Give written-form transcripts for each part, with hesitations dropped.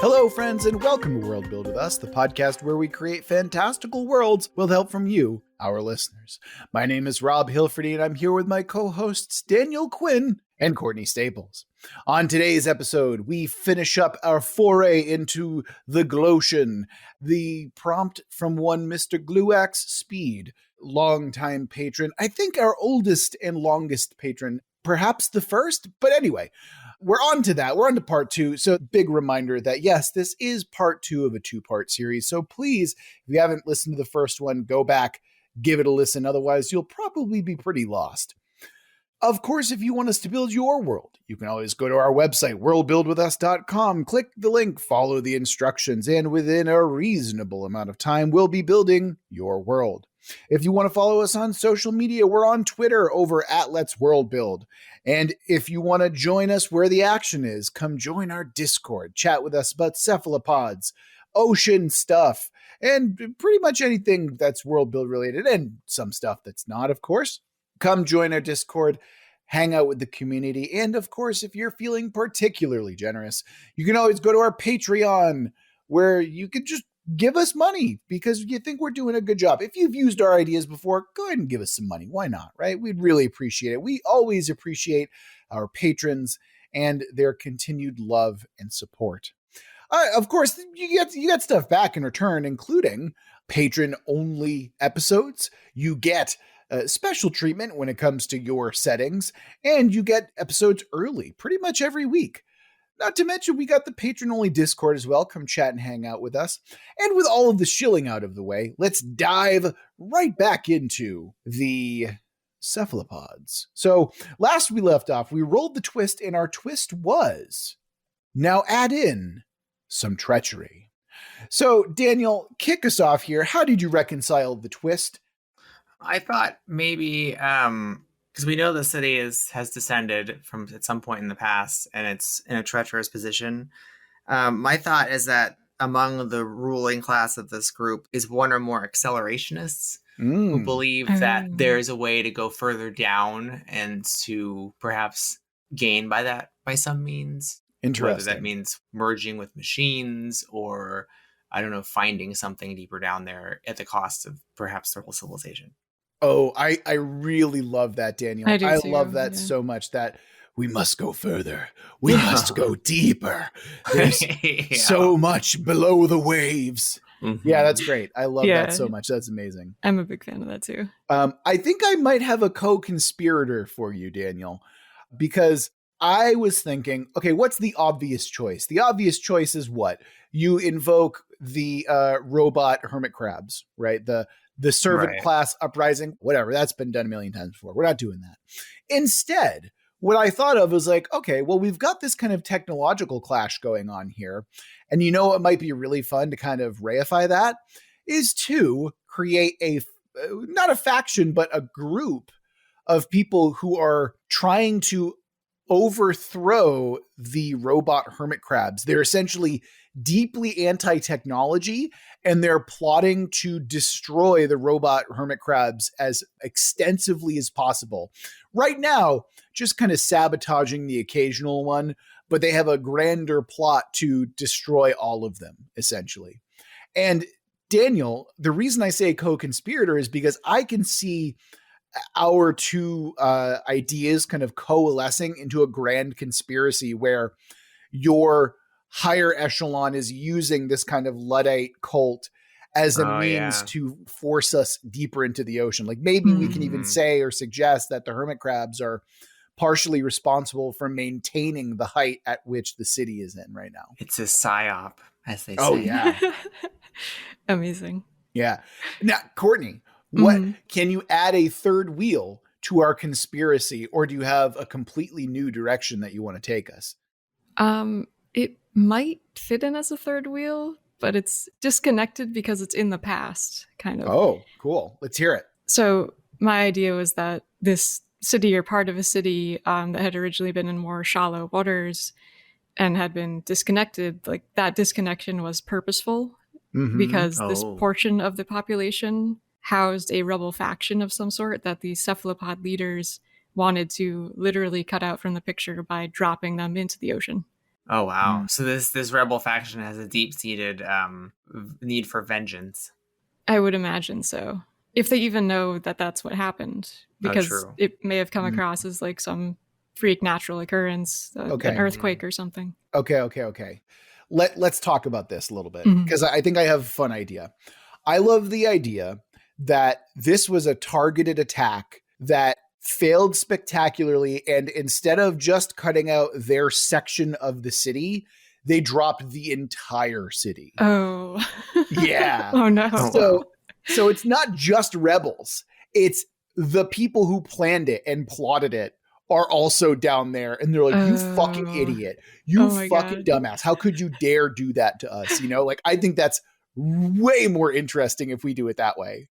Hello, friends, and welcome to Worldbuild with Us, the podcast where we create fantastical worlds with help from you, our listeners. My name is Rob Hilferty, and I'm here with my co-hosts Daniel Quinn and Courtney Staples. On today's episode, we finish up our foray into the Glotion, the prompt from one Mr. Gluax Speed, longtime patron, I think our oldest and longest patron, perhaps the first, but anyway. We're on to that. We're on to part two. So big reminder that, yes, this is part two of a two-part series. So please, if you haven't listened to the first one, go back, give it a listen. Otherwise, you'll probably be pretty lost. Of course, if you want us to build your world, you can always go to our website, worldbuildwithus.com, click the link, follow the instructions, and within a reasonable amount of time, we'll be building your world. If you want to follow us on social media, we're on Twitter over at Let's World Build. And if you want to join us where the action is, come join our Discord, chat with us about cephalopods, ocean stuff, and pretty much anything that's World Build related, and some stuff that's not, of course. Come join our Discord, hang out with the community, and of course, if you're feeling particularly generous, you can always go to our Patreon, where you can just give us money because you think we're doing a good job. If you've used our ideas before, go ahead and give us some money. Why not, right? We'd really appreciate it. We always appreciate our patrons and their continued love and support. Of course, you get stuff back in return, including patron-only episodes. You get special treatment when it comes to your settings, and you get episodes early pretty much every week. Not to mention, we got the patron-only Discord as well. Come chat and hang out with us. And with all of the shilling out of the way, let's dive right back into the cephalopods. So last we left off, we rolled the twist, and our twist was, now add in some treachery. So Daniel, kick us off here. How did you reconcile the twist? I thought maybe, because we know the city has descended from at some point in the past, and it's in a treacherous position. My thought is that among the ruling class of this group is one or more accelerationists who believe that there's a way to go further down and to perhaps gain by some means. Interesting. Whether that means merging with machines or, I don't know, finding something deeper down there at the cost of perhaps their whole civilization. Oh, I really love that, Daniel. I love that so much that we must go further. We must go deeper. There's so much below the waves. Mm-hmm. Yeah, that's great. I love that so much. That's amazing. I'm a big fan of that too. I think I might have a co-conspirator for you, Daniel, because I was thinking, okay, what's the obvious choice? The obvious choice is what? You invoke the robot hermit crabs, right? The servant class uprising, whatever. That's been done a million times before. We're not doing that. Instead, what I thought of was like, okay, well, we've got this kind of technological clash going on here. And you know what might be really fun to kind of reify that is to create not a faction, but a group of people who are trying to overthrow the robot hermit crabs. They're essentially deeply anti-technology, and they're plotting to destroy the robot hermit crabs as extensively as possible. Right now, just kind of sabotaging the occasional one, but they have a grander plot to destroy all of them, essentially. And Daniel, the reason I say co-conspirator is because I can see our two ideas kind of coalescing into a grand conspiracy where your higher echelon is using this kind of Luddite cult as a means to force us deeper into the ocean. Like maybe we can even say or suggest that the hermit crabs are partially responsible for maintaining the height at which the city is in right now. It's a psyop, as they say. Oh, yeah. Amazing. Yeah. Now, Courtney, what can you add a third wheel to our conspiracy, or do you have a completely new direction that you want to take us? It might fit in as a third wheel, but it's disconnected because it's in the past, kind of. Oh, cool. Let's hear it. So my idea was that this city, or part of a city that had originally been in more shallow waters and had been disconnected, like that disconnection was purposeful because this portion of the population housed a rebel faction of some sort that the cephalopod leaders wanted to literally cut out from the picture by dropping them into the ocean. Oh wow! Mm. So this rebel faction has a deep-seated need for vengeance. I would imagine so. If they even know that that's what happened, Oh, because true. it may have come Mm. across as like some freak natural occurrence, Okay. an earthquake or something. Okay. Let's talk about this a little bit, Mhm. because I think I have a fun idea. I love the idea that this was a targeted attack that failed spectacularly, and instead of just cutting out their section of the city, they dropped the entire city. Oh. Yeah. Oh no. Oh, So wow. so it's not just rebels. It's the people who planned it and plotted it are also down there, and they're like, you fucking Oh. idiot. You Oh my fucking God. dumbass. How could you dare do that to us? You know, like I think that's way more interesting if we do it that way.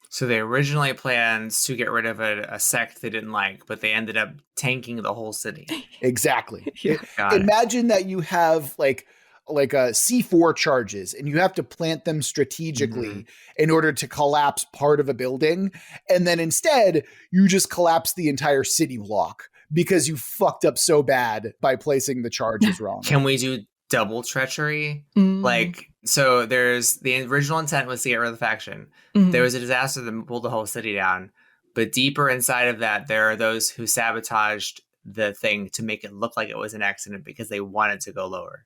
So they originally planned to get rid of a sect they didn't like, but they ended up tanking the whole city. Exactly. Yeah. Got it. Imagine that you have like a C4 charges, and you have to plant them strategically in order to collapse part of a building, and then instead you just collapse the entire city block because you fucked up so bad by placing the charges wrong. Can we do double treachery? Mm. Like, so there's the original intent was to get rid of the faction. Mhm. There was a disaster that pulled the whole city down. But deeper inside of that, there are those who sabotaged the thing to make it look like it was an accident because they wanted to go lower.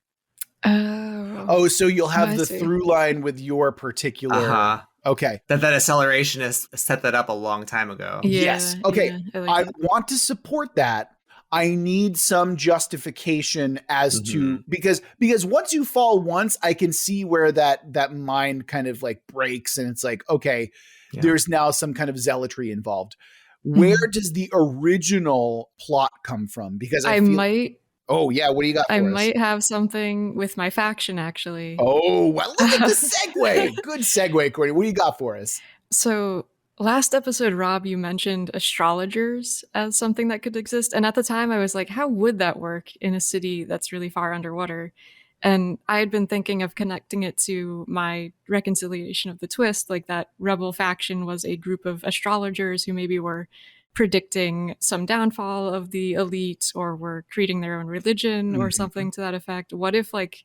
Oh. So you'll have I the see. through line with your particular. Uh-huh. Okay. That accelerationist set that up a long time ago. Yeah, Yes. Okay. yeah, I I like that. want to support that. I need some justification as to because once you fall once, I can see where that mind kind of like breaks, and it's like, okay, Yeah. there's now some kind of zealotry involved. Where does the original plot come from? Because I feel. might Oh yeah, what do you got for I us? might have something with my faction actually. Oh, well, look at the segue. Good segue, Courtney. What do you got for us? So last episode, Rob, you mentioned astrologers as something that could exist. And at the time I was like, how would that work in a city that's really far underwater? And I had been thinking of connecting it to my reconciliation of the twist, like that rebel faction was a group of astrologers who maybe were predicting some downfall of the elite or were creating their own religion or something to that effect. What if like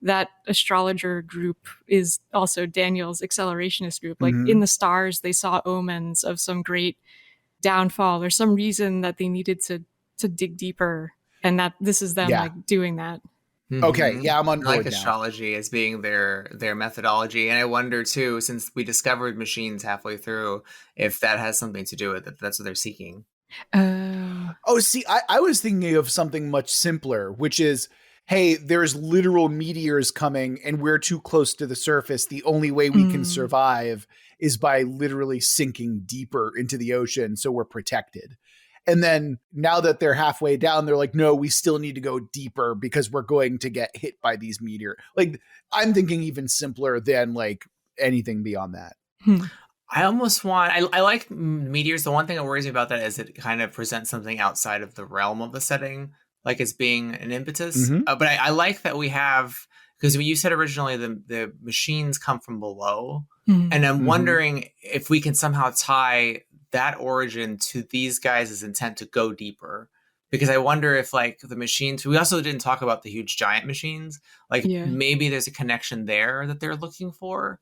that astrologer group is also Daniel's accelerationist group? Like in the stars, they saw omens of some great downfall or some reason that they needed to dig deeper, and that this is them like doing that. Okay, yeah, I'm on I like board now. astrology as being their methodology, and I wonder too, since we discovered machines halfway through, if that has something to do with it. That's what they're seeking. Oh, see, I was thinking of something much simpler, which is, hey, there's literal meteors coming and we're too close to the surface. The only way we can survive is by literally sinking deeper into the ocean so we're protected. And then now that they're halfway down, they're like, no, we still need to go deeper because we're going to get hit by these meteors. Like, I'm thinking even simpler than like anything beyond that. I almost want, I like meteors. The one thing that worries me about that is it kind of presents something outside of the realm of the setting, like it's being an impetus. But I like that we have, because you said originally the machines come from below. And I'm wondering if we can somehow tie that origin to these guys' intent to go deeper. Because I wonder if like the machines, we also didn't talk about the huge giant machines. Like maybe there's a connection there that they're looking for.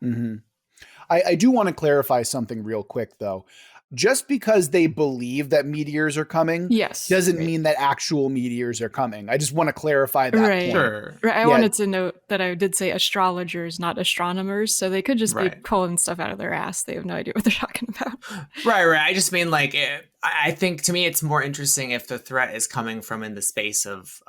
I do want to clarify something real quick, though. Just because they believe that meteors are coming doesn't mean that actual meteors are coming. I just want to clarify that point. Sure. Right. I wanted to note that I did say astrologers, not astronomers. So they could just be pulling stuff out of their ass. They have no idea what they're talking about. Right. I just mean like, I think to me, it's more interesting if the threat is coming from in the space of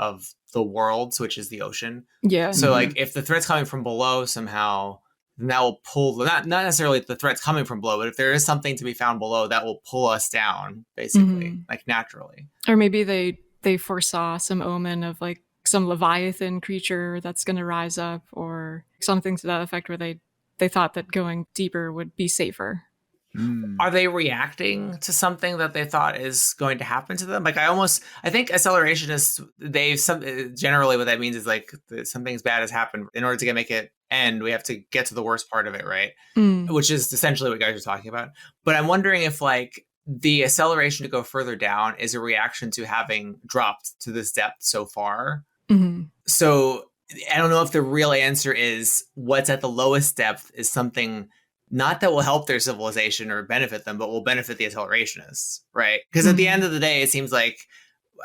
the worlds, which is the ocean. Yeah. So like if the threat's coming from below somehow, then that will pull, not necessarily the threat's coming from below, but if there is something to be found below, that will pull us down, basically, like naturally. Or maybe they foresaw some omen of like some Leviathan creature that's going to rise up or something to that effect where they thought that going deeper would be safer. Are they reacting to something that they thought is going to happen to them? Like I think accelerationists, generally what that means is like something's bad has happened. In order to make it end, we have to get to the worst part of it, right? Which is essentially what guys are talking about. But I'm wondering if like the acceleration to go further down is a reaction to having dropped to this depth so far. Mhm. So I don't know if the real answer is what's at the lowest depth is something not that will help their civilization or benefit them, but will benefit the accelerationists, right? Because at the end of the day, it seems like,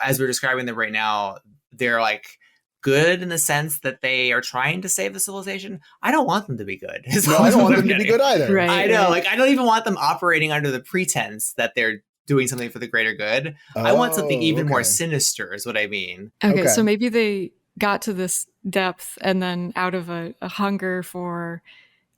as we're describing them right now, they're like good in the sense that they are trying to save the civilization. I don't want them to be good. No, I don't want them to be good either. Right. I know. Like, I don't even want them operating under the pretense that they're doing something for the greater good. I want something even more sinister is what I mean. Okay, so maybe they got to this depth and then out of a hunger for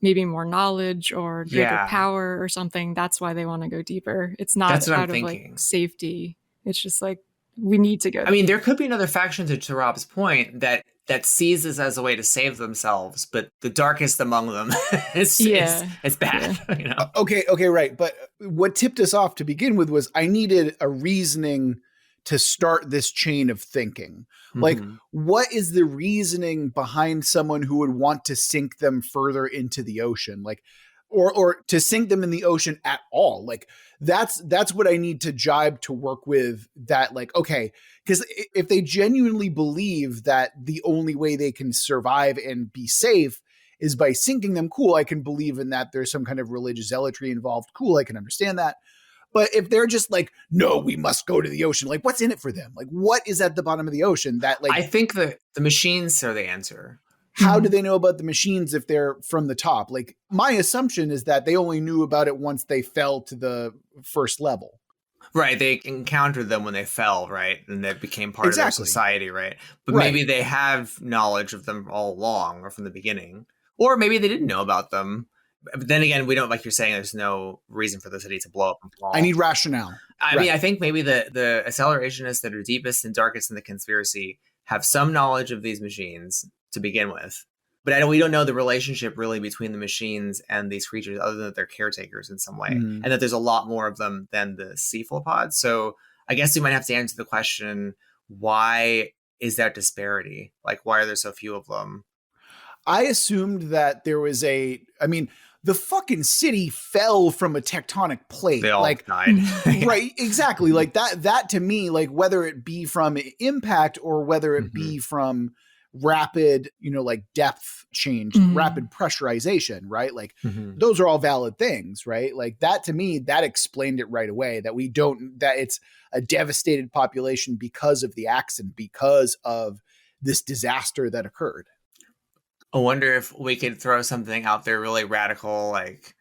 maybe more knowledge or greater power or something, that's why they want to go deeper. It's not out of like safety. It's just like, we need to go. I mean, there could be another faction, to Rob's point, that sees this as a way to save themselves, but the darkest among them is bad. Yeah. You know? Okay, right. But what tipped us off to begin with was I needed a reasoning to start this chain of thinking. Like, what is the reasoning behind someone who would want to sink them further into the ocean? Like, or to sink them in the ocean at all? Like, that's what I need to jibe to work with. That, like, okay, because if they genuinely believe that the only way they can survive and be safe is by sinking them, cool, I can believe in that. There's some kind of religious zealotry involved. Cool, I can understand that. But if they're just like, no, we must go to the ocean, like, what's in it for them? Like, what is at the bottom of the ocean? That, like, I think the machines are the answer. How do they know about the machines if they're from the top? Like, my assumption is that they only knew about it once they fell to the first level. Right. They encountered them when they fell, right? And they became part of their society, right? But maybe they have knowledge of them all along or from the beginning. Or maybe they didn't know about them. But then again, we don't, like you're saying, there's no reason for the city to blow up and fall. I need rationale. I mean, I think maybe the accelerationists that are deepest and darkest in the conspiracy have some knowledge of these machines to begin with. But we don't know the relationship really between the machines and these creatures, other than that they're caretakers in some way. And that there's a lot more of them than the cephalopods. So I guess we might have to answer the question, why is that disparity? Like, why are there so few of them? I assumed that there was the fucking city fell from a tectonic plate. They all died. Right, exactly. Like that to me, like, whether it be from impact or whether it be from rapid, like, depth change, rapid pressurization, right? Like, those are all valid things, right? Like, that to me, that explained it right away, that that it's a devastated population because of the accident, because of this disaster that occurred. I wonder if we could throw something out there really radical, like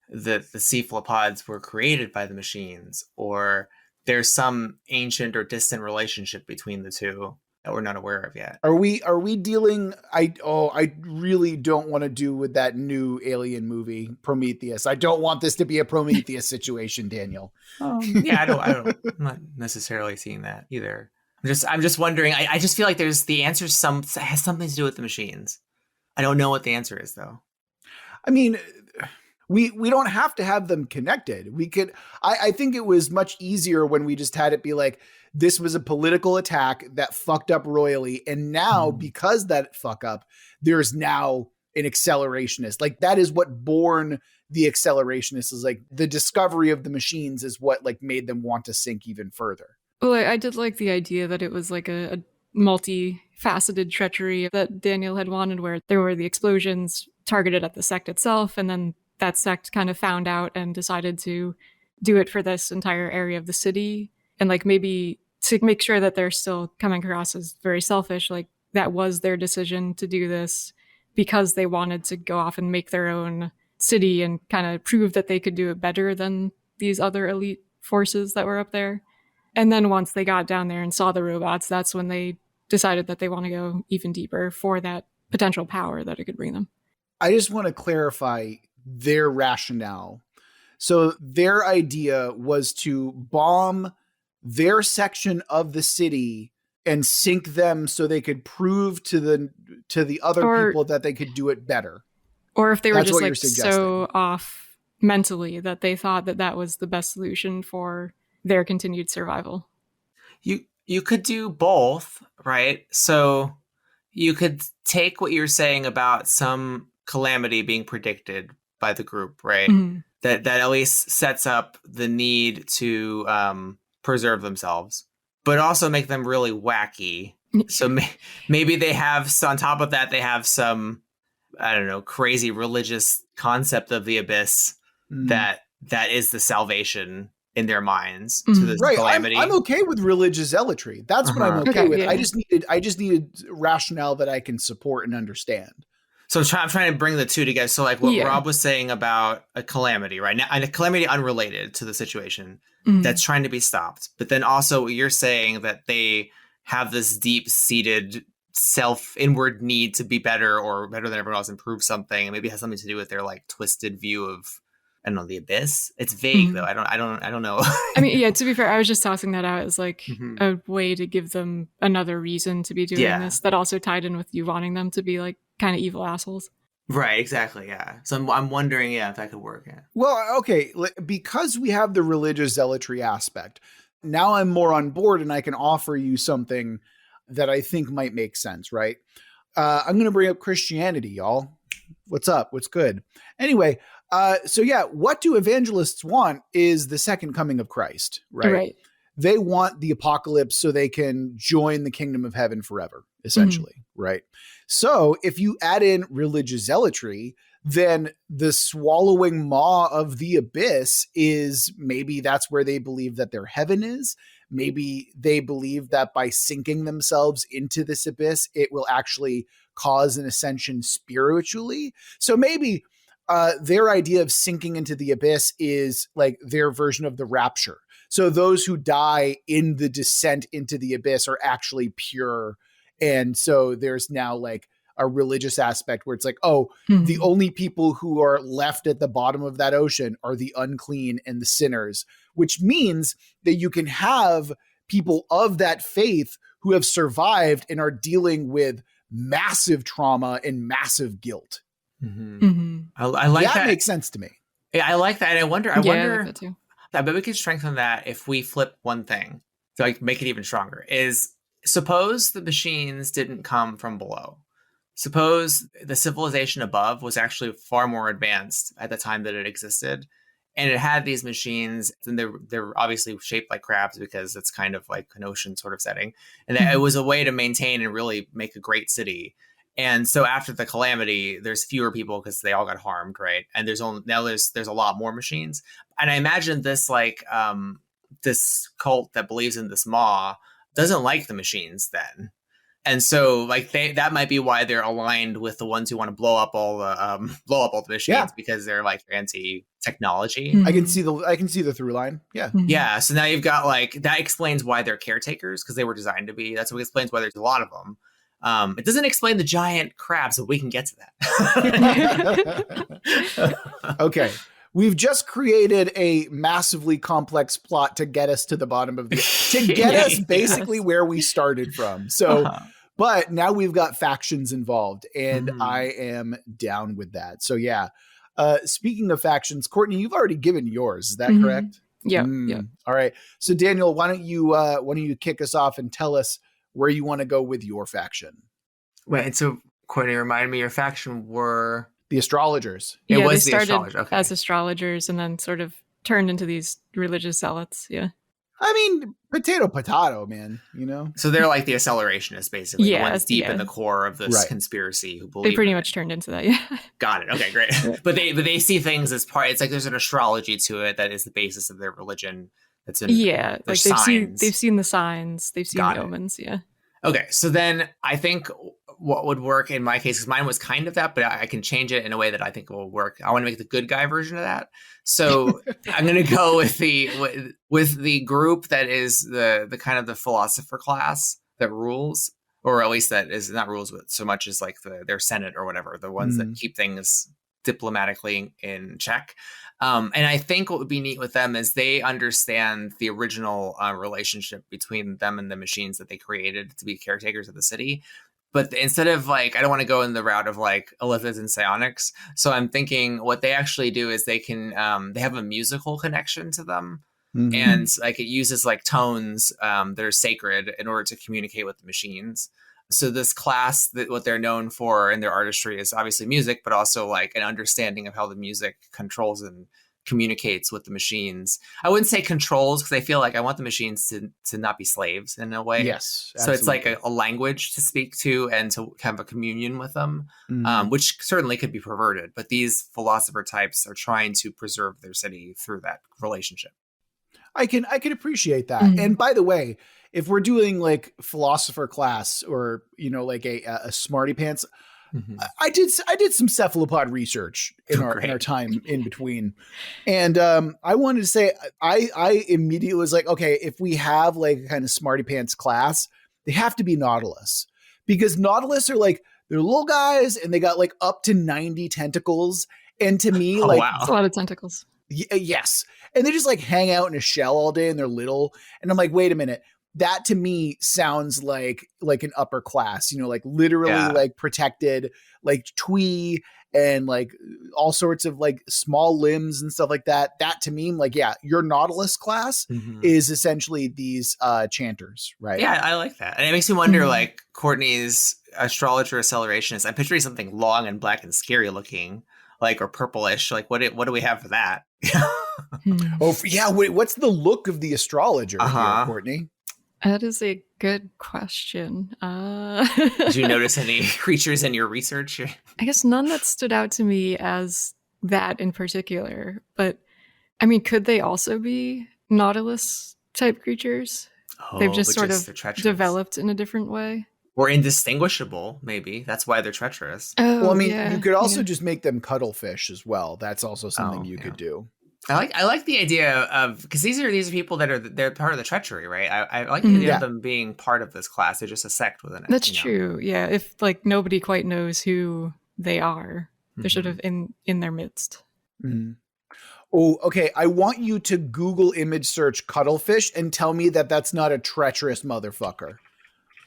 the cephalopods were created by the machines, or there's some ancient or distant relationship between the two that we're not aware of yet. Are we dealing? I really don't want to do with that new alien movie, Prometheus. I don't want this to be a Prometheus situation, Daniel. Yeah, I'm not necessarily seeing that either. I'm just wondering. I just feel like the answer has something to do with the machines. I don't know what the answer is, though. I mean, we don't have to have them connected. We could. I think it was much easier when we just had it be like, this was a political attack that fucked up royally, and now because that fuck up, there's now an accelerationist. Like, that is what born the accelerationist is. Like, the discovery of the machines is what, like, made them want to sink even further. Well, I did like the idea that it was like a multi-faceted treachery that Daniel had wanted, where there were the explosions targeted at the sect itself, and then that sect kind of found out and decided to do it for this entire area of the city. And, like, maybe to make sure that they're still coming across as very selfish, like, that was their decision to do this because they wanted to go off and make their own city and kind of prove that they could do it better than these other elite forces that were up there. And then once they got down there and saw the robots, that's when they decided that they want to go even deeper for that potential power that it could bring them. I just want to clarify their rationale. So their idea was to bomb their section of the city and sink them so they could prove to the other people that they could do it better. Or if they were just like so off mentally that they thought that was the best solution for their continued survival. You could do both, right? So you could take what you're saying about some calamity being predicted by the group, right? That at least sets up the need to preserve themselves, but also make them really wacky So maybe they have, so on top of that, they have some, I don't know, crazy religious concept of the abyss that is the salvation in their minds to this right. calamity. I'm okay with religious zealotry. That's what I'm okay with. Yeah. I just needed rationale that I can support and understand. So I'm trying to bring the two together. So like what Rob was saying about a calamity, right? Now, and a calamity unrelated to the situation that's trying to be stopped. But then also what you're saying that they have this deep-seated inward need to be better or better than everyone else, improve something. And maybe it has something to do with their like twisted view of, I don't know, the abyss. It's vague though. I don't know. I mean, yeah, to be fair, I was just tossing that out as like a way to give them another reason to be doing this that also tied in with you wanting them to be like kind of evil assholes. Right, exactly, yeah. So I'm wondering, if that could work. Yeah. Well, okay, because we have the religious zealotry aspect, now I'm more on board and I can offer you something that I think might make sense, right? I'm going to bring up Christianity, y'all. What's up? What's good? Anyway, what do evangelists want is the second coming of Christ, right? Right. They want the apocalypse so they can join the kingdom of heaven forever, essentially, right? So if you add in religious zealotry, then the swallowing maw of the abyss is maybe that's where they believe that their heaven is. Maybe they believe that by sinking themselves into this abyss, it will actually cause an ascension spiritually. So maybe their idea of sinking into the abyss is like their version of the rapture. So those who die in the descent into the abyss are actually pure. And so there's now like a religious aspect where it's like, the only people who are left at the bottom of that ocean are the unclean and the sinners, which means that you can have people of that faith who have survived and are dealing with massive trauma and massive guilt. I like that. That makes sense to me. Yeah, I like that. And I wonder, I like that too. I bet we could strengthen that if we flip one thing to like make it even stronger. Is suppose the machines didn't come from below. Suppose the civilization above was actually far more advanced at the time that it existed, and it had these machines, and they're obviously shaped like crabs because it's kind of like an ocean sort of setting, and that it was a way to maintain and really make a great city. And so after the calamity, there's fewer people because they all got harmed, right? And there's a lot more machines. And I imagine this like this cult that believes in this maw doesn't like the machines then. And so like that might be why they're aligned with the ones who want to blow up all the machines because they're like anti-technology. I can see the through line. Yeah. Yeah. So now you've got like that explains why they're caretakers because they were designed to be. That's what explains why there's a lot of them. It doesn't explain the giant crabs, but we can get to that. Okay. We've just created a massively complex plot to get us to the bottom of us basically where we started from. So, but now we've got factions involved and I am down with that. So yeah. Speaking of factions, Courtney, you've already given yours. Is that correct? Yeah. Yeah. All right. So Daniel, why don't you kick us off and tell us where you want to go with your faction? Wait, so Courtney, remind me, your faction were the astrologers. Yeah, they started as astrologers and then sort of turned into these religious zealots. Yeah. I mean, potato, man, you know? So they're like the accelerationists, basically. The ones deep in the core of this conspiracy who believe they pretty much turned into that, yeah. Got it. Okay, great. But they see things as part, it's like there's an astrology to it that is the basis of their religion. That's in like they've seen the signs, they've seen the omens, yeah. Okay, so then I think what would work in my case, because mine was kind of that, but I can change it in a way that I think will work. I want to make the good guy version of that. So I'm going to go with the group that is the kind of the philosopher class that rules, or at least that is not rules with so much as like their Senate or whatever, the ones that keep things diplomatically in check. And I think what would be neat with them is they understand the original relationship between them and the machines that they created to be caretakers of the city. But instead of like, I don't want to go in the route of like Elithids and psionics. So I'm thinking what they actually do is they can, they have a musical connection to them. And like it uses like tones that are sacred in order to communicate with the machines. So this class, that what they're known for in their artistry is obviously music, but also like an understanding of how the music controls and communicates with the machines. I wouldn't say controls, because I feel like I want the machines to not be slaves in a way. Yes. So it's like absolutely. a language to speak to and to have a communion with them, Mhm. which certainly could be perverted. But these philosopher types are trying to preserve their city through that relationship. I can appreciate that. Mhm. And by the way, if we're doing like philosopher class or like a smarty pants, I did some cephalopod research in Oh, our great. time in between, and I wanted to say I immediately was like, okay, if we have like a kind of smarty pants class, they have to be Nautilus, because Nautilus are like, they're little guys and they got like up to 90 tentacles, and to me, Oh, like, It's a wow. lot of tentacles. yes, and they just like hang out in a shell all day and they're little, and I'm like, wait a minute. That to me sounds like an upper class, like literally Yeah. like protected, like twee and like all sorts of like small limbs and stuff like that. That to me, like, yeah, your Nautilus class is essentially these chanters, right? Yeah, I like that. And it makes me wonder, Mhm. like, Courtney's astrologer accelerationist. I'm picturing something long and black and scary looking, like, or purplish. Like, what do we have for that? Hmm. Oh, yeah. Wait, what's the look of the astrologer Uh-huh. here, Courtney? That is a good question. Did you notice any creatures in your research? I guess none that stood out to me as that in particular, but I mean, could they also be Nautilus type creatures? They've just but sort they're of treacherous. developed in a different way. Or indistinguishable, maybe. That's why they're treacherous. Oh, Well, I mean, yeah, you could also yeah. just make them cuttlefish as well. That's also something you yeah. could do. I like the idea of, because these are people that they're part of the treachery, right? I like the idea Yeah. of them being part of this class. They're just a sect within it. That's true. Yeah, if like nobody quite knows who they are, they're sort of in their midst. Mhm. Oh, okay. I want you to Google image search cuttlefish and tell me that that's not a treacherous motherfucker.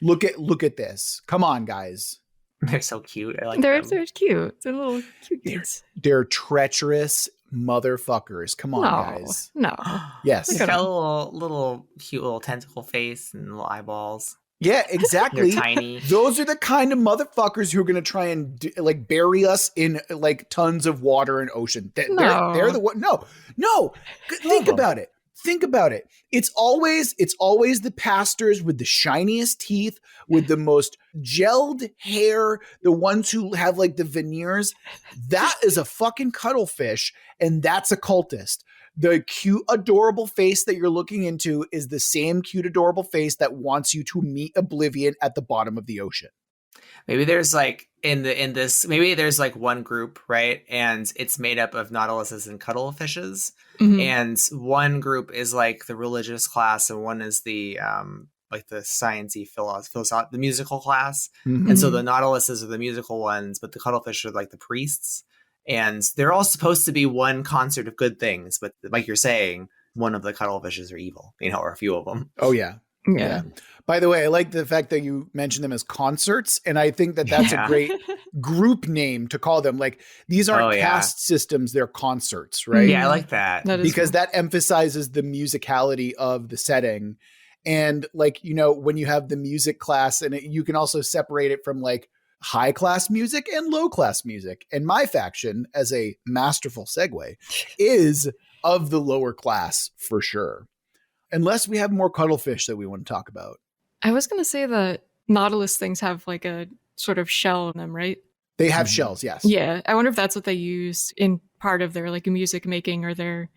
Look at this. Come on, guys. They're so cute. I like They're them. cute. They're little cute kids. They're treacherous motherfuckers. Come on, No, guys. no. Yes. They Look at got a them. little cute little tentacle face and little eyeballs. Yeah, exactly. They're tiny. Those are the kind of motherfuckers who are going to try and like bury us in like tons of water and ocean. They're the one. No. Think about it. Think about it. It's always the pastors with the shiniest teeth, with the most gelled hair, the ones who have like the veneers. That is a fucking cuttlefish, and that's a cultist. The cute, adorable face that you're looking into is the same cute, adorable face that wants you to meet Oblivion at the bottom of the ocean. Maybe there's like maybe there's like one group, right? And it's made up of nautiluses and cuttlefishes. Mhm. And one group is like the religious class, and one is the like the sciencey philosophy, the musical class. Mhm. And so the nautiluses are the musical ones, but the cuttlefish are like the priests. And they're all supposed to be one concert of good things, but like you're saying, one of the cuttlefishes are evil, or a few of them. Oh, yeah. Yeah. By the way, I like the fact that you mentioned them as concerts, and I think that that's a great group name to call them. Like, these aren't caste systems, they're concerts, right? Yeah, I like that. Because that emphasizes the musicality of the setting. And like, when you have the music class, and you can also separate it from like high class music and low class music. And my faction, as a masterful segue, is of the lower class for sure. Unless we have more cuttlefish that we want to talk about. I was going to say that Nautilus things have like a sort of shell in them, right? They have shells, yes. Yeah. I wonder if that's what they use in part of their like music making or their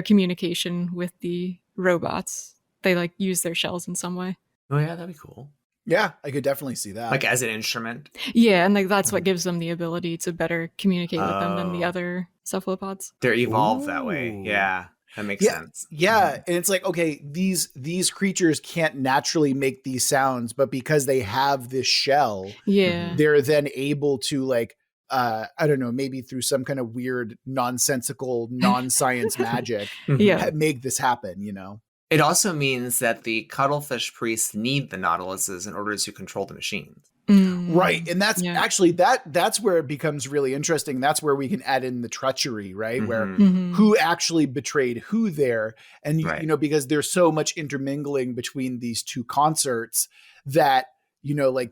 communication with the robots. They like use their shells in some way. Oh yeah, that'd be cool. Yeah, I could definitely see that. Like as an instrument. Yeah, and like that's what gives them the ability to better communicate with them than the other cephalopods. They're evolved that way. Yeah. That makes sense. Yeah, and it's like, okay, these creatures can't naturally make these sounds, but because they have this shell, they're then able to like, I don't know, maybe through some kind of weird, nonsensical, non-science magic, make this happen, It also means that the cuttlefish priests need the nautiluses in order to control the machines. Right. And that's actually that's where it becomes really interesting. That's where we can add in the treachery, right? Where who actually betrayed who there. And, because there's so much intermingling between these two concerts that, like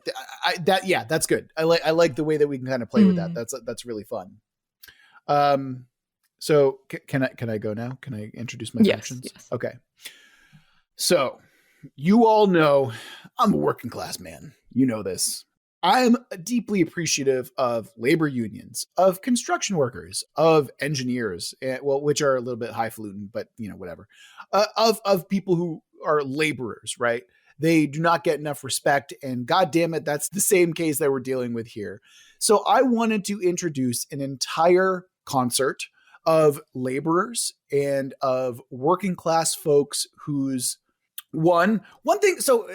that's good. I like the way that we can kind of play with that. That's really fun. So can I go now? Can I introduce my factions? Yes. Okay. So you all know I'm a working class man. You know this. I'm deeply appreciative of labor unions, of construction workers, of engineers, which are a little bit highfalutin, but whatever. Of people who are laborers, right? They do not get enough respect, and God damn it, that's the same case that we're dealing with here. So I wanted to introduce an entire concert of laborers and of working class folks whose one thing. So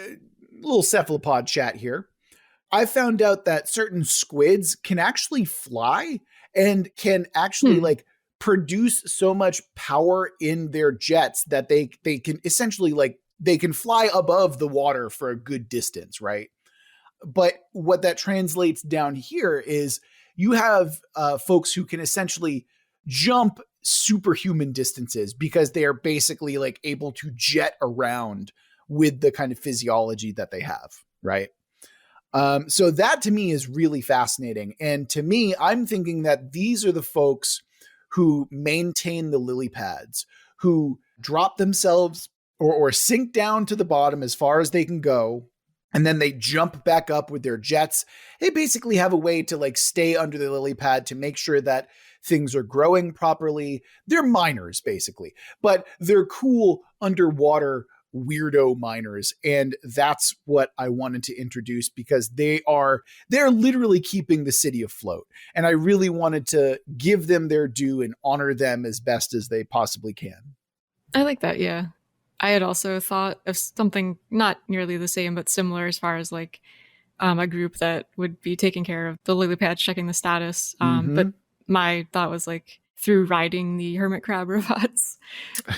little cephalopod chat here. I found out that certain squids can actually fly and can actually like produce so much power in their jets that they can essentially they can fly above the water for a good distance, right? But what that translates down here is you have folks who can essentially jump superhuman distances because they are basically like able to jet around with the kind of physiology that they have, right? So that to me is really fascinating. And to me, I'm thinking that these are the folks who maintain the lily pads, who drop themselves or sink down to the bottom as far as they can go. And then they jump back up with their jets. They basically have a way to like stay under the lily pad to make sure that things are growing properly. They're miners basically, but they're cool underwater weirdo miners, and that's what I wanted to introduce because they're literally keeping the city afloat, and I really wanted to give them their due and honor them as best as they possibly can. I like that. Yeah, I had also thought of something not nearly the same but similar as far as like a group that would be taking care of the lily pads, checking the status. But my thought was like through riding the hermit crab robots.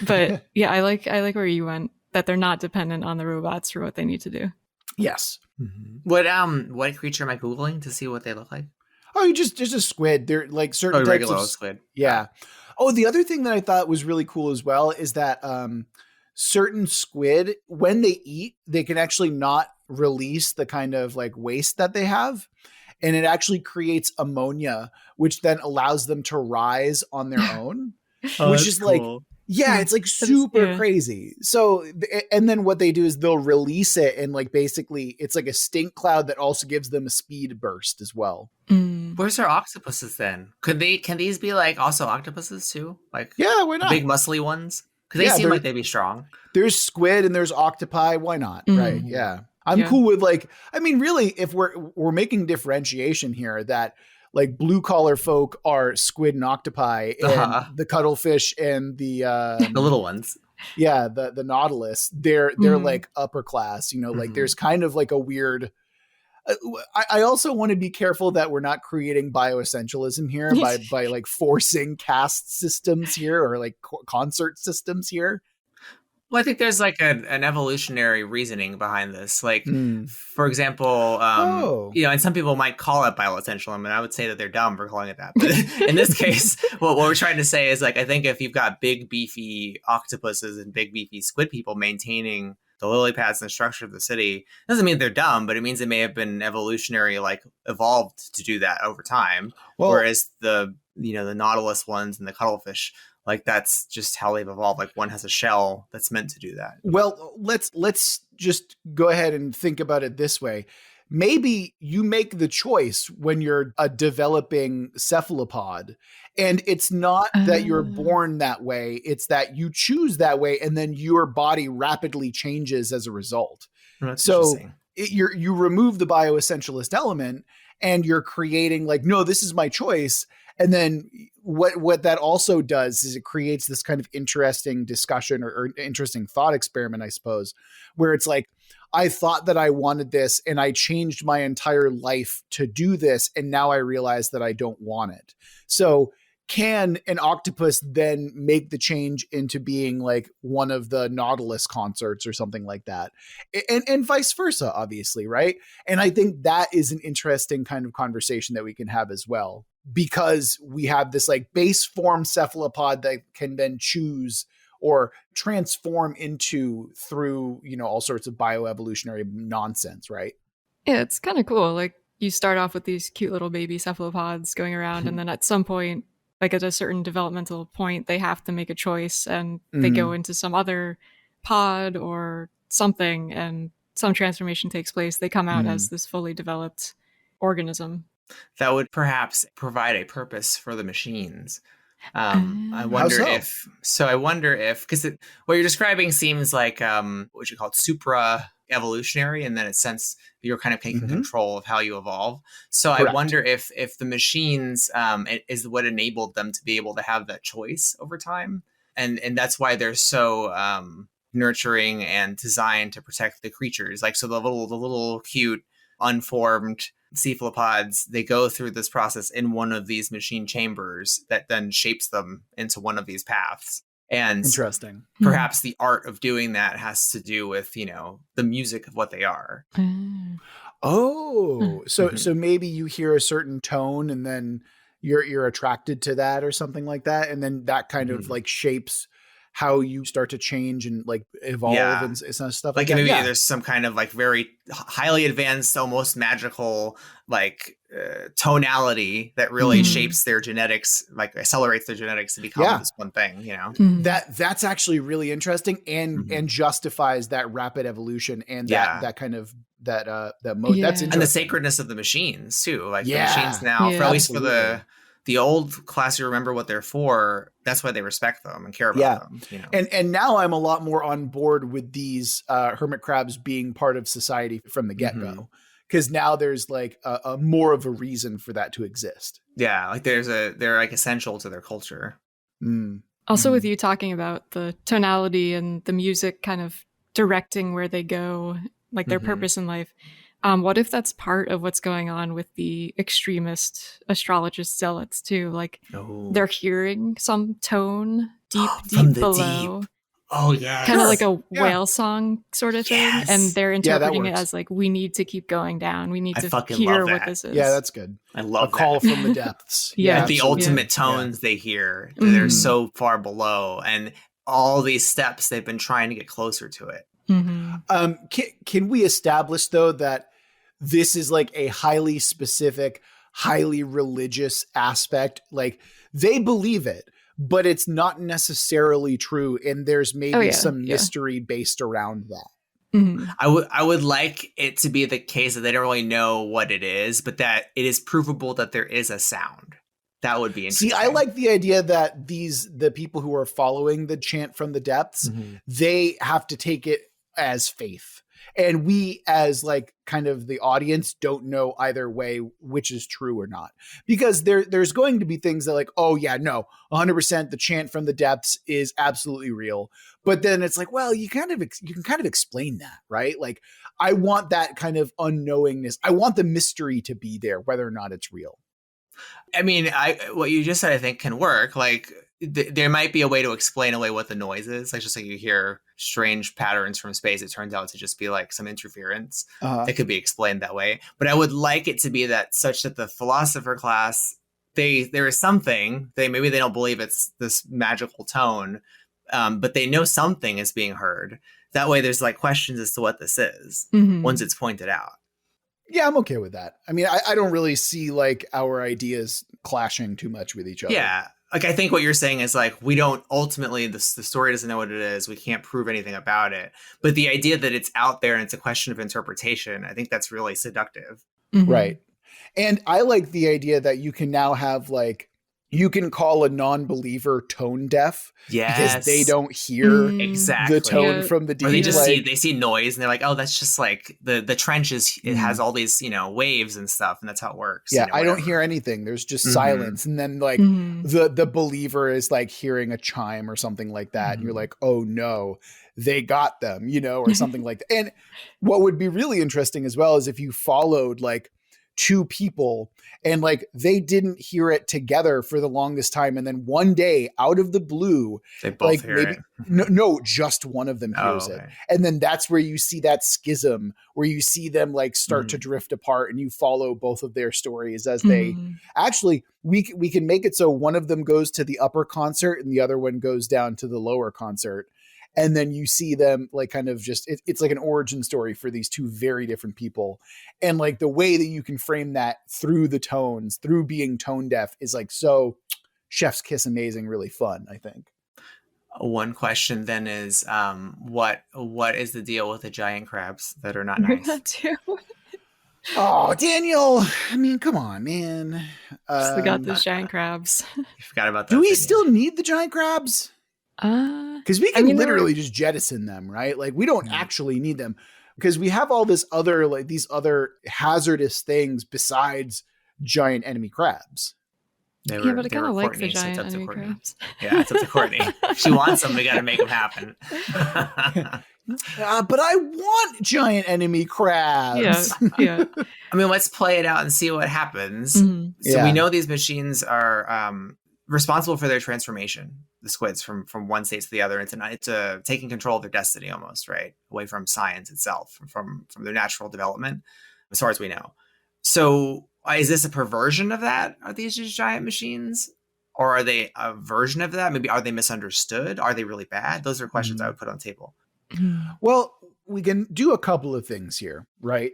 But yeah, I like where you went, that they're not dependent on the robots for what they need to do. Yes. What creature am I Googling to see what they look like? Oh, you just a squid. They're like certain types regular of squid. Yeah. Oh, the other thing that I thought was really cool as well is that certain squid, when they eat, they can actually not release the kind of like waste that they have. And it actually creates ammonia, which then allows them to rise on their own, which is cool. Like, yeah, it's like super crazy. So, and then what they do is they'll release it, and like basically it's like a stink cloud that also gives them a speed burst as well. Where's our octopuses then? Can these be like also octopuses too? Like, yeah, why not? Big muscly ones? Because they seem like they'd be strong. There's squid and there's octopi. Why not? Right? Yeah. I'm cool with like, I mean, really, if we're making differentiation here that like blue collar folk are squid and octopi, and the cuttlefish and the little ones. Yeah, the nautilus, they're like upper class, like there's kind of like a weird I also want to be careful that we're not creating bioessentialism here by like forcing caste systems here or like concert systems here. Well, I think there's like an evolutionary reasoning behind this. Like, for example, and some people might call it bioessentialism, and I would say that they're dumb for calling it that. But in this case, what we're trying to say is like, I think if you've got big beefy octopuses and big beefy squid people maintaining the lily pads and the structure of the city, doesn't mean they're dumb, but it means they may have been evolutionary, like evolved to do that over time. Whereas the nautilus ones and the cuttlefish, like that's just how they've evolved. Like one has a shell that's meant to do that. Well, let's just go ahead and think about it this way. Maybe you make the choice when you're a developing cephalopod, and it's not that you're born that way. It's that you choose that way, and then your body rapidly changes as a result. That's so you remove the bioessentialist element, and you're creating like, no, this is my choice. And then what that also does is it creates this kind of interesting discussion or interesting thought experiment, I suppose, where it's like, I thought that I wanted this and I changed my entire life to do this. And now I realize that I don't want it. So can an octopus then make the change into being like one of the Nautilus concerts or something like that? And vice versa, obviously, right? And I think that is an interesting kind of conversation that we can have as well, because we have this like base form cephalopod that can then choose or transform into through, all sorts of bioevolutionary nonsense, right? Yeah, it's kind of cool. Like you start off with these cute little baby cephalopods going around, and then at some point like at a certain developmental point, they have to make a choice and they go into some other pod or something, and some transformation takes place. They come out as this fully developed organism. That would perhaps provide a purpose for the machines. I How wonder so? I wonder if, because what you're describing seems like what you call it, supra evolutionary, and then in a sense you're kind of taking control of how you evolve. So Correct. I wonder if the machines is what enabled them to be able to have that choice over time, and that's why they're so nurturing and designed to protect the creatures. Like, so the little cute unformed cephalopods, they go through this process in one of these machine chambers that then shapes them into one of these paths. And Interesting. perhaps the art of doing that has to do with, the music of what they are. Oh, so maybe you hear a certain tone and then you're attracted to that or something like that, and then that kind of like shapes how you start to change and like evolve and stuff like that. Maybe there's some kind of like very highly advanced, almost magical like tonality that really shapes their genetics, like accelerates their genetics to become this one thing, That's actually really interesting and justifies that rapid evolution and that kind of that mode. That's interesting. And the sacredness of the machines too. Like the machines now, for at least for the old class who remember what they're for, that's why they respect them and care about them. And now I'm a lot more on board with these hermit crabs being part of society from the get-go. Because now there's like a more of a reason for that to exist. Yeah, like they're like essential to their culture. Also with you talking about the tonality and the music kind of directing where they go, like their purpose in life. What if that's part of what's going on with the extremist astrologist zealots too? Like they're hearing some tone deep below. Deep. Oh yeah, kind of like a whale song sort of thing, and they're interpreting it as like, we need to keep going down. We need to hear what this is. Yeah, that's good. I love a call from the depths. Like the ultimate tones they hear. They're so far below, and all these steps they've been trying to get closer to it. Can we establish though that this is like a highly specific, highly religious aspect? Like they believe it, but it's not necessarily true. And there's maybe some mystery based around that. I would like it to be the case that they don't really know what it is, but that it is provable that there is a sound. That would be interesting. See, I like the idea that the people who are following the chant from the depths, they have to take it as faith. And we as like kind of the audience don't know either way which is true or not. Because there's going to be things that like, oh yeah, no, 100% the chant from the depths is absolutely real. But then it's like, well, you can kind of explain that, right? Like I want that kind of unknowingness. I want the mystery to be there, whether or not it's real. I mean, what you just said, I think can work. Like there might be a way to explain away what the noise is. Like just like you hear strange patterns from space, it turns out to just be like some interference. It could be explained that way. But I would like it to be that such that the philosopher class, there is something, maybe they don't believe it's this magical tone, but they know something is being heard. That way there's like questions as to what this is once it's pointed out. Yeah, I'm okay with that. I mean, I don't really see like our ideas clashing too much with each other. Yeah. Like, I think what you're saying is like, we don't ultimately, the story doesn't know what it is. We can't prove anything about it. But the idea that it's out there and it's a question of interpretation, I think that's really seductive. Right. And I like the idea that you can now have like, you can call a non-believer tone deaf because they don't hear the tone from the deep. Or they just they see noise and they're like, oh, that's just like the trench it has all these, waves and stuff. And that's how it works. Yeah. I don't hear anything. There's just silence. And then like the believer is like hearing a chime or something like that. And you're like, oh no, they got them, or something like that. And what would be really interesting as well is if you followed like two people and like they didn't hear it together for the longest time, and then one day out of the blue they both like hear maybe it. No, just one of them hears it, and then that's where you see that schism where you see them like start to drift apart, and you follow both of their stories as they actually we can make it so one of them goes to the upper concert and the other one goes down to the lower concert. And then you see them like kind of just, it's like an origin story for these two very different people. And like the way that you can frame that through the tones, through being tone deaf is like so chef's kiss amazing, really fun, I think. One question then is, what is the deal with the giant crabs that are not nice? That too. Oh, Daniel. I mean, come on, man. Still got those giant crabs. You forgot about that. Do we still need the giant crabs? Because we can literally just jettison them, right? Like we don't actually need them because we have all this other, like these other hazardous things besides giant enemy crabs. But I kind of like the giant enemy crabs. Yeah, it's up to Courtney. If she wants them, we got to make them happen. But I want giant enemy crabs. Yeah. I mean, let's play it out and see what happens. Mm-hmm. So we know these machines are responsible for their transformation, the squids, from one state to the other, into taking control of their destiny almost, right? Away from science itself, from their natural development, as far as we know. So is this a perversion of that? Are these just giant machines? Or are they a version of that? Maybe are they misunderstood? Are they really bad? Those are questions I would put on the table. Well, we can do a couple of things here, right?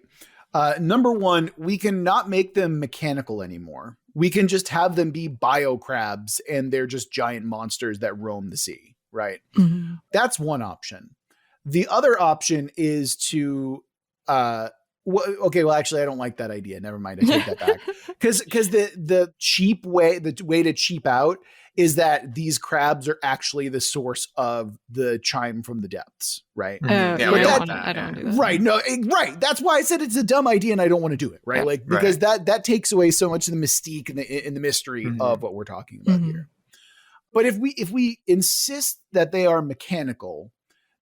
Number one, we can not make them mechanical anymore. We can just have them be bio crabs and they're just giant monsters that roam the sea, right? Mm-hmm. That's one option. The other option is to, actually, I don't like that idea. Never mind. I take that back. Because the way to cheap out is that these crabs are actually the source of the chime from the depths, right? I don't do that. Right. No, right. That's why I said it's a dumb idea and I don't want to do it, right? Like, because that takes away so much of the mystique and the mystery of what we're talking about here. But if we insist that they are mechanical,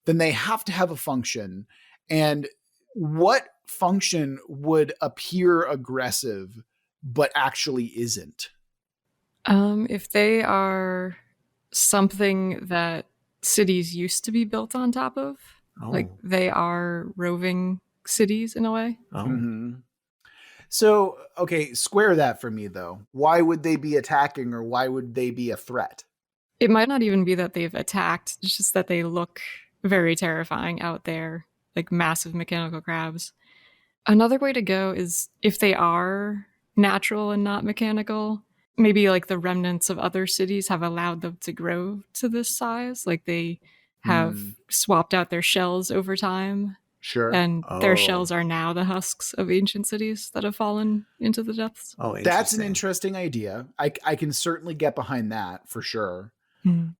then they have to have a function. And what function would appear aggressive but actually isn't? If they are something that cities used to be built on top of, like they are roving cities in a way. So, okay, square that for me though. Why would they be attacking, or why would they be a threat? It might not even be that they've attacked, it's just that they look very terrifying out there, like massive mechanical crabs. Another way to go is if they are natural and not mechanical, maybe like the remnants of other cities have allowed them to grow to this size. Like they have swapped out their shells over time. Sure. And their shells are now the husks of ancient cities that have fallen into the depths. Oh, that's an interesting idea. I can certainly get behind that for sure.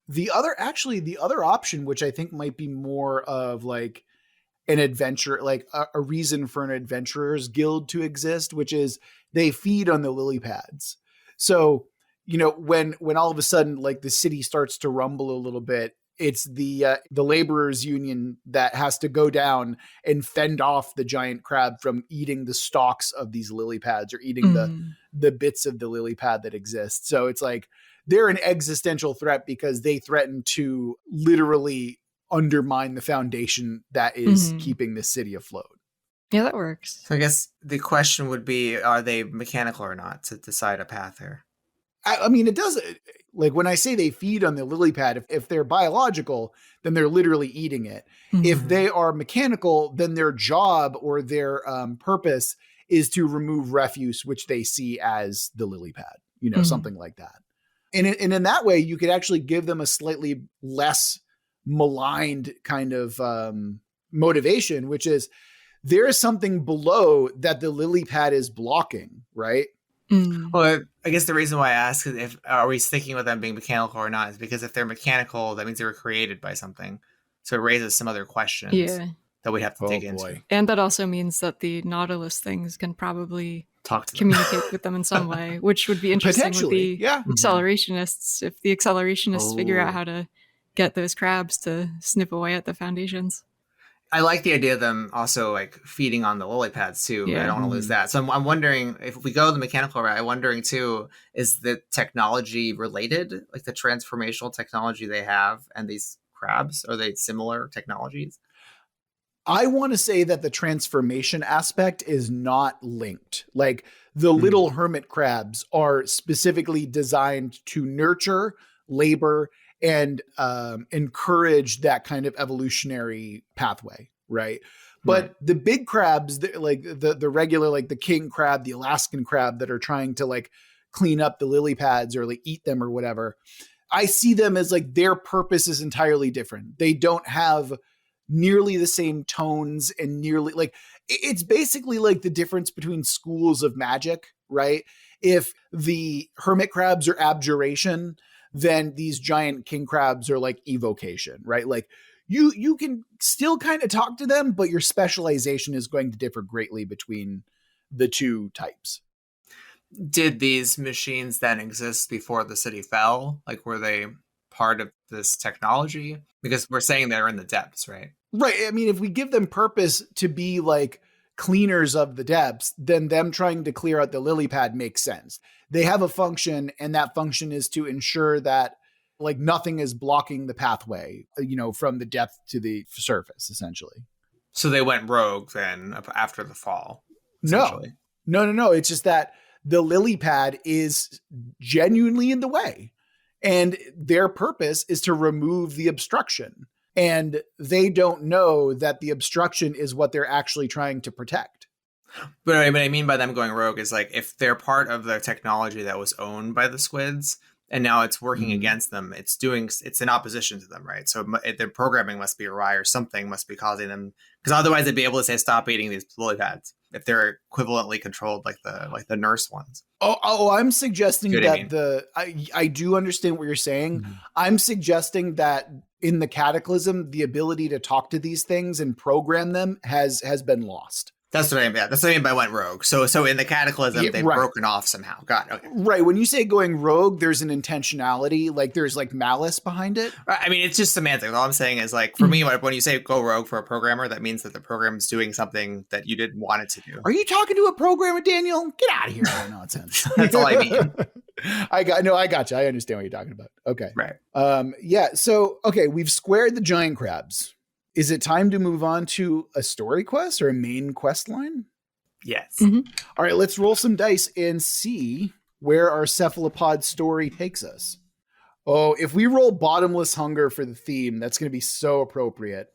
The other option, which I think might be more of like an adventure, like a reason for an adventurer's guild to exist, which is they feed on the lily pads. So, when all of a sudden, like the city starts to rumble a little bit, it's the laborers union that has to go down and fend off the giant crab from eating the stalks of these lily pads or eating the bits of the lily pad that exist. So it's like they're an existential threat because they threaten to literally undermine the foundation that is keeping the city afloat. Yeah, that works. So I guess the question would be, are they mechanical or not, to decide a path there? I mean, it does, like when I say they feed on the lily pad, if they're biological, then they're literally eating it. If they are mechanical, then their job or their purpose is to remove refuse, which they see as the lily pad, something like that. And in that way, you could actually give them a slightly less maligned kind of motivation, which is there is something below that the lily pad is blocking, right? Well, I guess the reason why I ask is are we sticking with them being mechanical or not is because if they're mechanical, that means they were created by something. So it raises some other questions that we have to dig into. And that also means that the Nautilus things can probably communicate with them in some way, which would be interesting with the accelerationists. If the accelerationists figure out how to get those crabs to snip away at the foundations. I like the idea of them also like feeding on the lily pads too. Yeah. I don't want to lose that. So I'm wondering if we go the mechanical route, I'm wondering too, is the technology related, like the transformational technology they have and these crabs, are they similar technologies? I want to say that the transformation aspect is not linked. Like the little hermit crabs are specifically designed to nurture, labor, and encourage that kind of evolutionary pathway, right? But the big crabs, like the regular, like the king crab, the Alaskan crab that are trying to like clean up the lily pads or like eat them or whatever. I see them as like their purpose is entirely different. They don't have nearly the same tones and nearly like it's basically like the difference between schools of magic, right? If the hermit crabs are abjuration, then these giant king crabs are like evocation, right? Like you can still kind of talk to them, but your specialization is going to differ greatly between the two types. Did these machines then exist before the city fell? Like, were they part of this technology? Because we're saying they're in the depths, right? Right. I mean, if we give them purpose to be like cleaners of the depths, then them trying to clear out the lily pad makes sense. They have a function, and that function is to ensure that like nothing is blocking the pathway, from the depth to the surface, essentially. So they went rogue then after the fall. No. It's just that the lily pad is genuinely in the way, and their purpose is to remove the obstruction. And they don't know that the obstruction is what they're actually trying to protect. But what I mean by them going rogue is like if they're part of the technology that was owned by the squids and now it's working against them, it's in opposition to them, right? So their programming must be awry or something must be causing them, because otherwise they'd be able to say stop eating these lily pads if they're equivalently controlled like the nurse ones. I'm suggesting that I do understand what you're saying. Mm-hmm. I'm suggesting that in the Cataclysm, the ability to talk to these things and program them has been lost. That's what I mean. That's what I mean by went rogue. So in the Cataclysm, they've broken off somehow. Got it. Okay. Right. When you say going rogue, there's an intentionality, like there's like malice behind it. I mean, it's just semantics. All I'm saying is like, for me, when you say go rogue for a programmer, that means that the program is doing something that you didn't want it to do. Are you talking to a programmer, Daniel? Get out of here. No nonsense. That's all I mean. I got you. I understand what you're talking about. Okay. Right. Yeah. So, okay. We've squared the giant crabs. Is it time to move on to a story quest or a main quest line? Yes. Mm-hmm. All right, let's roll some dice and see where our cephalopod story takes us. Oh, if we roll bottomless hunger for the theme, that's going to be so appropriate.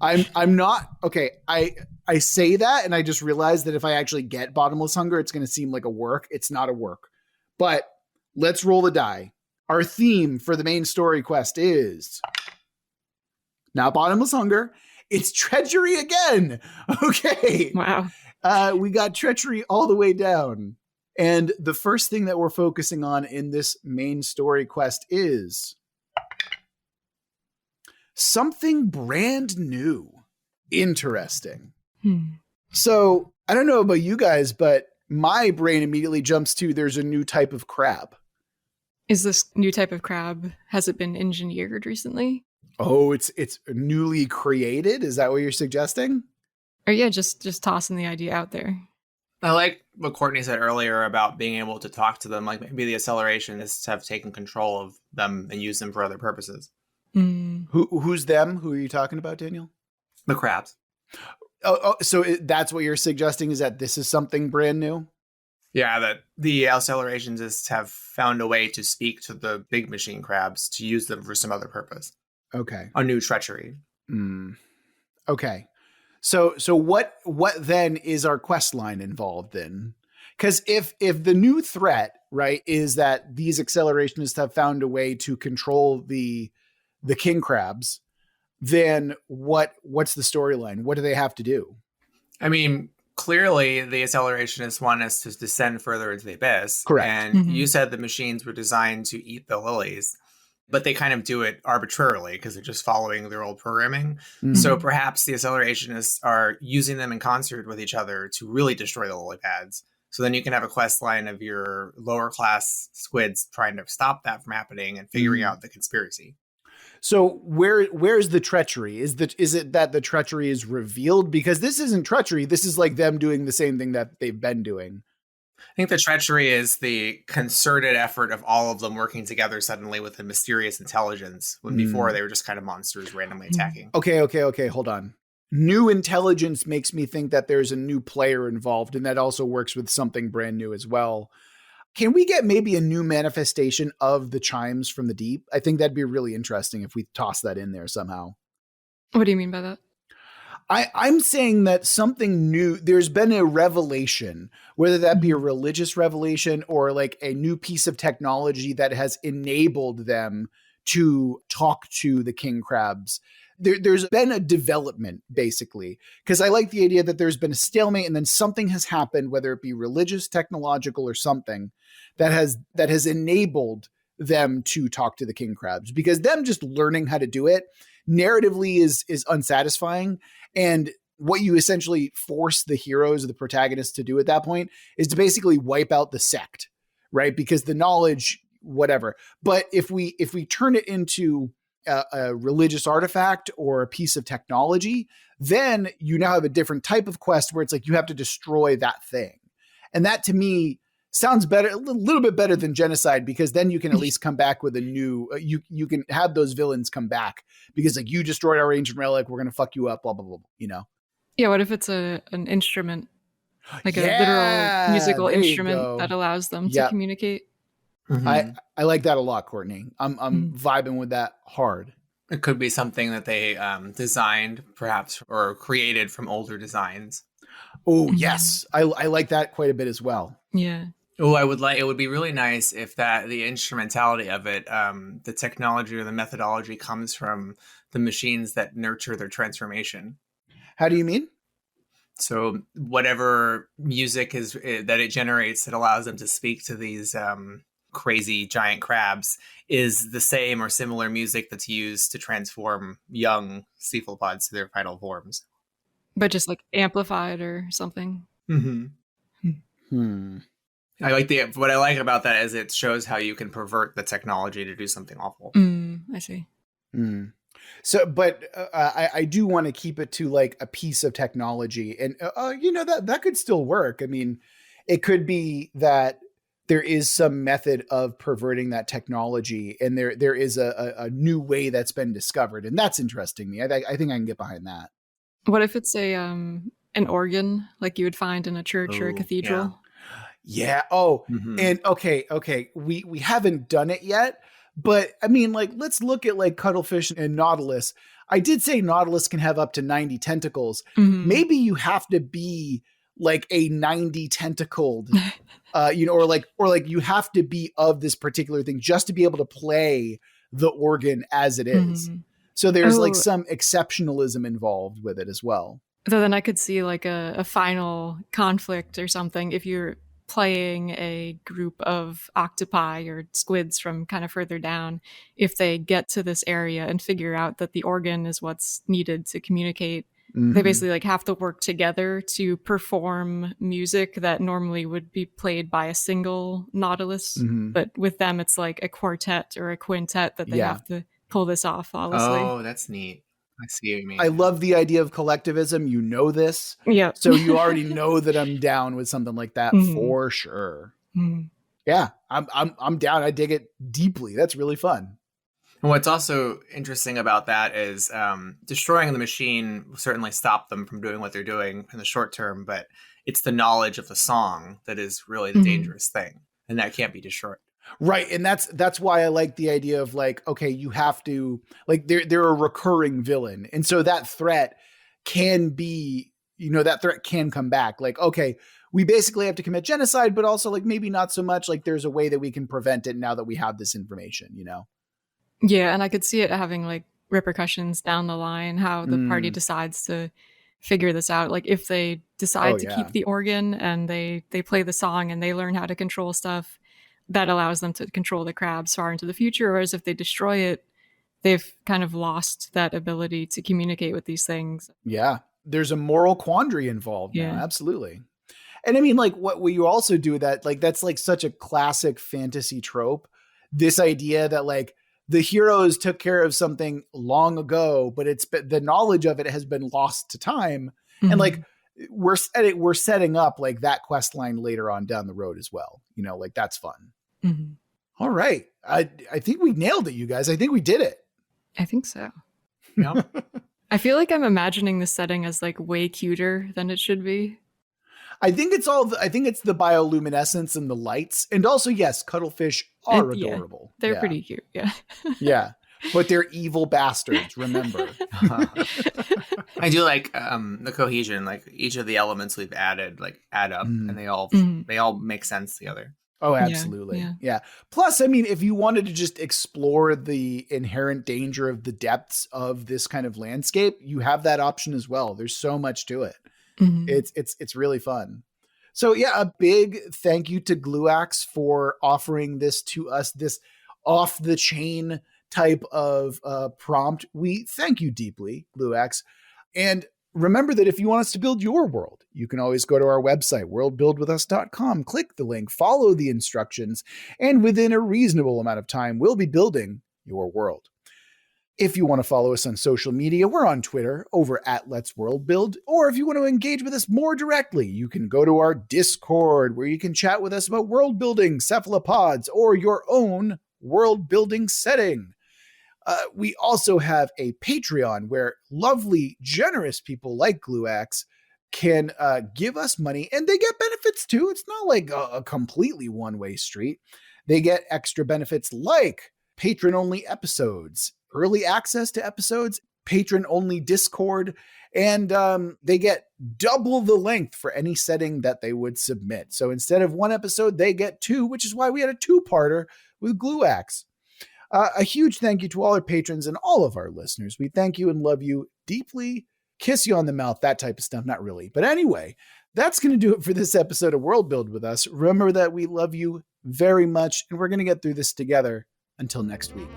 I'm not okay. I say that and I just realized that if I actually get bottomless hunger, it's going to seem like a work. It's not a work. But let's roll the die. Our theme for the main story quest is not bottomless hunger. It's treachery again. Okay. Wow. We got treachery all the way down. And the first thing that we're focusing on in this main story quest is something brand new. Interesting. So I don't know about you guys, but my brain immediately jumps to there's a new type of crab. Is this new type of crab, has it been engineered recently? Oh, it's newly created? Is that what you're suggesting? Or yeah, just tossing the idea out there. I like what Courtney said earlier about being able to talk to them. Like maybe the accelerationists have taken control of them and use them for other purposes. Who's them? Who are you talking about, Daniel? The crabs. So that's what you're suggesting, is that this is something brand new? Yeah, that the accelerationists have found a way to speak to the big machine crabs to use them for some other purpose. Okay. A new treachery. Okay. So what then is our quest line involved in? Because if the new threat, right, is that these accelerationists have found a way to control the king crabs, then what's the storyline? What do they have to do? I mean, clearly the accelerationists want us to descend further into the abyss. Correct. And you said the machines were designed to eat the lilies, but they kind of do it arbitrarily because they're just following their old programming. So perhaps the accelerationists are using them in concert with each other to really destroy the lily pads. So then you can have a quest line of your lower class squids trying to stop that from happening and figuring out the conspiracy. So where's the treachery? Is it that the treachery is revealed? Because this isn't treachery. This is like them doing the same thing that they've been doing. I think the treachery is the concerted effort of all of them working together suddenly with a mysterious intelligence, when before they were just kind of monsters randomly attacking. Okay. Hold on. New intelligence makes me think that there's a new player involved, and that also works with something brand new as well. Can we get maybe a new manifestation of the chimes from the deep? I think that'd be really interesting if we toss that in there somehow. What do you mean by that? I'm saying that something new, there's been a revelation, whether that be a religious revelation or like a new piece of technology that has enabled them to talk to the king crabs. There's been a development, basically, because I like the idea that there's been a stalemate and then something has happened, whether it be religious, technological, or something that has enabled them to talk to the king crabs, because them just learning how to do it narratively is unsatisfying. And what you essentially force the heroes or the protagonists to do at that point is to basically wipe out the sect, right? Because the knowledge, whatever. But if we turn it into a religious artifact or a piece of technology, then you now have a different type of quest where it's like you have to destroy that thing. And that to me sounds better, a little bit better than genocide, because then you can at least come back with a new, you can have those villains come back because like you destroyed our ancient relic, we're going to fuck you up, blah, blah, blah, you know? Yeah, what if it's an instrument, like a literal musical instrument that allows them to communicate? I like that a lot, Courtney. I'm vibing with that hard. It could be something that they designed, perhaps, or created from older designs. Oh, yes. I like that quite a bit as well. Yeah. Oh, it would be really nice if the instrumentality of it, the technology or the methodology comes from the machines that nurture their transformation. How do you mean? So whatever music that it generates that allows them to speak to these crazy giant crabs is the same or similar music that's used to transform young cephalopods to their final forms. But just like amplified or something. I like what I like about that is it shows how you can pervert the technology to do something awful. I see. So, but I do want to keep it to like a piece of technology, and that could still work. I mean, it could be that there is some method of perverting that technology, and there is a new way that's been discovered, and that's interesting me. I think I can get behind that. What if it's an organ like you would find in a church or a cathedral? Yeah. Oh, and okay. We haven't done it yet, but I mean, like, let's look at like cuttlefish and nautilus. I did say nautilus can have up to 90 tentacles. Maybe you have to be like a 90 tentacled, or like you have to be of this particular thing just to be able to play the organ as it is. So there's like some exceptionalism involved with it as well. So then I could see like a final conflict or something if you're playing a group of octopi or squids from kind of further down. If they get to this area and figure out that the organ is what's needed to communicate, they basically like have to work together to perform music that normally would be played by a single nautilus. But with them, it's like a quartet or a quintet that they have to pull this off flawlessly. Oh, that's neat. I see what you mean. I love the idea of collectivism. You know this. Yeah. So you already know that I'm down with something like that for sure. Yeah, I'm down. I dig it deeply. That's really fun. And what's also interesting about that is destroying the machine will certainly stop them from doing what they're doing in the short term, but it's the knowledge of the song that is really the dangerous thing, and that can't be destroyed. Right. And that's why I like the idea of like, okay, you have to like, they're a recurring villain. And so that threat can be, that threat can come back. Like, okay, we basically have to commit genocide, but also like maybe not so much. Like there's a way that we can prevent it now that we have this information, Yeah. And I could see it having like repercussions down the line, how the party decides to figure this out. Like if they decide to keep the organ and they play the song and they learn how to control stuff, that allows them to control the crabs far into the future. Whereas if they destroy it, they've kind of lost that ability to communicate with these things. Yeah. There's a moral quandary involved. Yeah, now. Absolutely. And I mean, like what you also do that, like, that's like such a classic fantasy trope. This idea that like the heroes took care of something long ago, but the knowledge of it has been lost to time. And like, we're setting up like that quest line later on down the road as well. Like that's fun. All right. I think we nailed it, you guys. I think we did it. I think so. Yeah. I feel like I'm imagining the setting as like way cuter than it should be. I think it's the bioluminescence and the lights. And also, yes, cuttlefish are adorable. They're pretty cute. Yeah. Yeah. But they're evil bastards, remember. I do like the cohesion. Like each of the elements we've added like add up, and they all make sense together. Oh, absolutely. Yeah. Plus, I mean, if you wanted to just explore the inherent danger of the depths of this kind of landscape, you have that option as well. There's so much to it. It's really fun. So yeah, a big thank you to Gluax for offering this to us, this off the chain type of prompt. We thank you deeply, Gluax. And remember that if you want us to build your world, you can always go to our website, worldbuildwithus.com, click the link, follow the instructions, and within a reasonable amount of time, we'll be building your world. If you want to follow us on social media, we're on Twitter over at Let's Worldbuild. Or if you want to engage with us more directly, you can go to our Discord where you can chat with us about world building, cephalopods, or your own world building setting. We also have a Patreon where lovely, generous people like Gluax can give us money, and they get benefits too. It's not like a completely one-way street. They get extra benefits like patron-only episodes, early access to episodes, patron-only Discord, and they get double the length for any setting that they would submit. So instead of one episode, they get two, which is why we had a two-parter with Gluax. A huge thank you to all our patrons and all of our listeners. We thank you and love you deeply. Kiss you on the mouth, that type of stuff. Not really. But anyway, that's going to do it for this episode of World Build with us. Remember that we love you very much, and we're going to get through this together. Until next week.